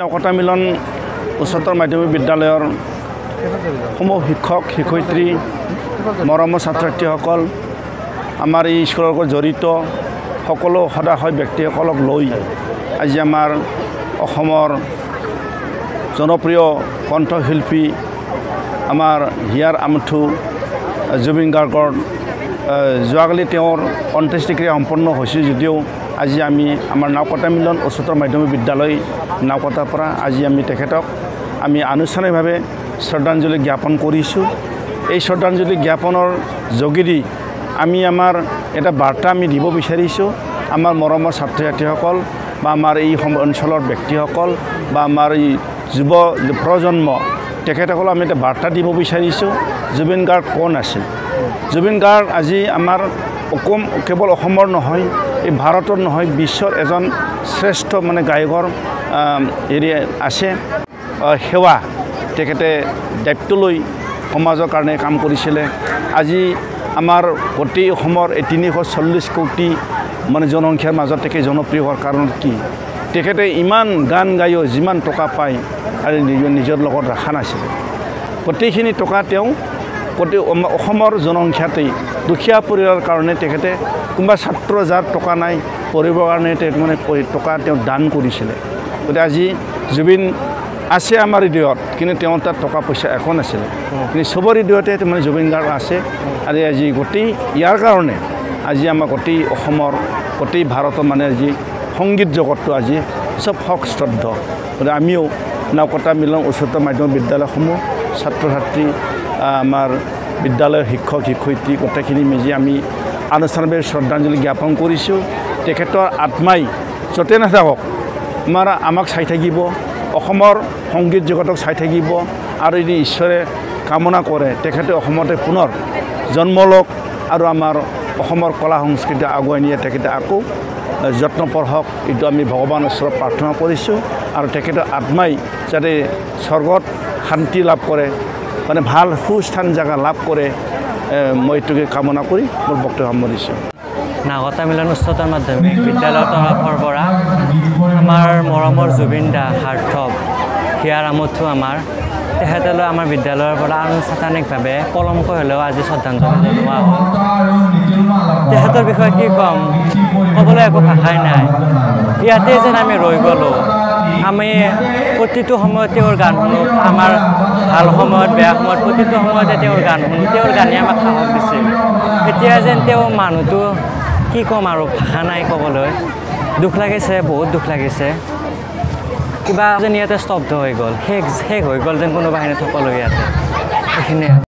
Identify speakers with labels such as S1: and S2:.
S1: নকটা মিলন উচ্চতৰ মাধ্যমিক বিদ্যালয়ৰ সমূহ শিক্ষক শিক্ষয়িত্ৰী মৰমৰ ছাত্ৰ-ছাত্ৰীসকল আমাৰ এই স্কুলৰ লগত জড়িত সকলো সদাশয় ব্যক্তিসকলক লৈ আজি আমাৰ অসমৰ জনপ্ৰিয় কণ্ঠশিল্পী আমাৰ হিয়াৰ আমঠু জুবিন গাৰ্গৰ যোৱাকালি তেওঁৰ অন্ত্যেষ্টিক্ৰিয়া সম্পন্ন হৈছে যদিও আজি আমি আমাৰ নকটা মিলন উচ্চতৰ মাধ্যমিক বিদ্যালয় নকটাৰ পৰা আজি আমি তেখেতক আমি আনুষ্ঠানিকভাৱে শ্ৰদ্ধাঞ্জলি জ্ঞাপন কৰিছোঁ। এই শ্ৰদ্ধাঞ্জলি জ্ঞাপনৰ যোগেদি আমি আমাৰ এটা বাৰ্তা আমি দিব বিচাৰিছোঁ আমাৰ মৰমৰ ছাত্ৰ-ছাত্ৰীসকল বা আমাৰ এই অঞ্চলৰ ব্যক্তিসকল বা আমাৰ এই যুৱ প্ৰজন্ম তেখেতসকলক আমি এটা বাৰ্তা দিব বিচাৰিছোঁ জুবিন গাৰ্গ কোন আছিল। জুবিন গাৰ্গ আজি আমাৰ কেৱল অসমৰ নহয় এই ভাৰতৰ নহয় বিশ্বৰ এজন শ্ৰেষ্ঠ গায়কৰ আছে সেৱা তেখেতে দায়িত্ব লৈ সমাজৰ কাৰণে কাম কৰিছিলে। আজি আমাৰ গোটেই অসমৰ ৩৪০ কোটি জনসংখ্যাৰ মাজত তেখেত জনপ্ৰিয় হোৱাৰ কাৰণ কি তেখেতে ইমান গান গায়ো যিমান টকা পায় আৰু নিজৰ লগত ৰখা নাছিলে। গোটেইখিনি টকা তেওঁ গোটেই অসমৰ জনসংখ্যাতেই দুখীয়া পৰিয়ালৰ কাৰণে তেখেতে কোনোবা ছাত্ৰ যাৰ টকা নাই পঢ়িবৰ কাৰণে টকা তেওঁ দান কৰিছিলে। গতিকে আজি জুবিন আছে আমাৰ হৃদয়ত কিন্তু তেওঁৰ তাত টকা পইচা একো নাছিলে কিন্তু চবৰ হৃদয়তে জুবিন গাৰ্গ আছে। আৰু আজি গোটেই ইয়াৰ কাৰণে আজি আমাৰ গোটেই অসমৰ গোটেই ভাৰতৰ আজি সংগীত জগতটো আজি চব হক শ্ৰদ্ধ। গতিকে আমিও নকটা মিলন উচ্চতৰ মাধ্যমিক বিদ্যালয়সমূহ ছাত্ৰ ছাত্ৰী আমাৰ বিদ্যালয়ৰ শিক্ষক শিক্ষয়িত্ৰী গোটেইখিনি মিলি আমি আনুষ্ঠানিকভাৱে শ্ৰদ্ধাঞ্জলি জ্ঞাপন কৰিছোঁ। তেখেতৰ আত্মাই য'তে নাথাকক আমাক চাই থাকিব, অসমৰ সংগীত জগতক চাই থাকিব আৰু যদি ঈশ্বৰে কামনা কৰে তেখেতে অসমতে পুনৰ জন্ম লওক আৰু আমাৰ অসমৰ কলা সংস্কৃতি আগুৱাই নিয়ে তেখেতে আকৌ যত্নপৰ হওক এইটো আমি ভগৱানৰ ওচৰত প্ৰাৰ্থনা কৰিছোঁ। আৰু তেখেতৰ আত্মাই যাতে স্বৰ্গত শান্তি লাভ কৰে ভাল সুস্থান জেগা লাভ কৰে মই এইটোকে কামনা কৰি মোৰ বক্তব্য সামৰিছোঁ।
S2: নকটা মিলন উচ্চতৰ মাধ্যমিক বিদ্যালয়ৰ তৰফৰ পৰা আমাৰ মৰমৰ জুবিন দা সাৰ্থক হিয়াৰ আমঠু তেখেতলৈ আমাৰ বিদ্যালয়ৰ পৰা আনুষ্ঠানিকভাৱে পলমকৈ হ'লেও আজি শ্ৰদ্ধাঞ্জলি জনোৱা হ'ল। তেখেতৰ বিষয়ে কি ক'ম, ক'বলৈ একো ভাষাই নাই। ইয়াতে যেন আমি ৰৈ গ'লোঁ। আমি প্ৰতিটো সময়ত তেওঁৰ গান শুনো, আমাৰ ভাল সময়ত বেয়া সময়ত প্ৰতিটো সময়তে তেওঁৰ গান শুনো, তেওঁৰ গানে আমাক সাহস দিছিল। এতিয়া যেন তেওঁ মানুহটো কি ক'ম আৰু ভাষা নাই ক'বলৈ। দুখ লাগিছে, বহুত দুখ লাগিছে। কিবা যেন ইয়াতে স্তব্ধ হৈ গ'ল, শেষ হৈ গ'ল যেন কোনোবা এনে থকলৈ ইয়াতে এইখিনিয়ে।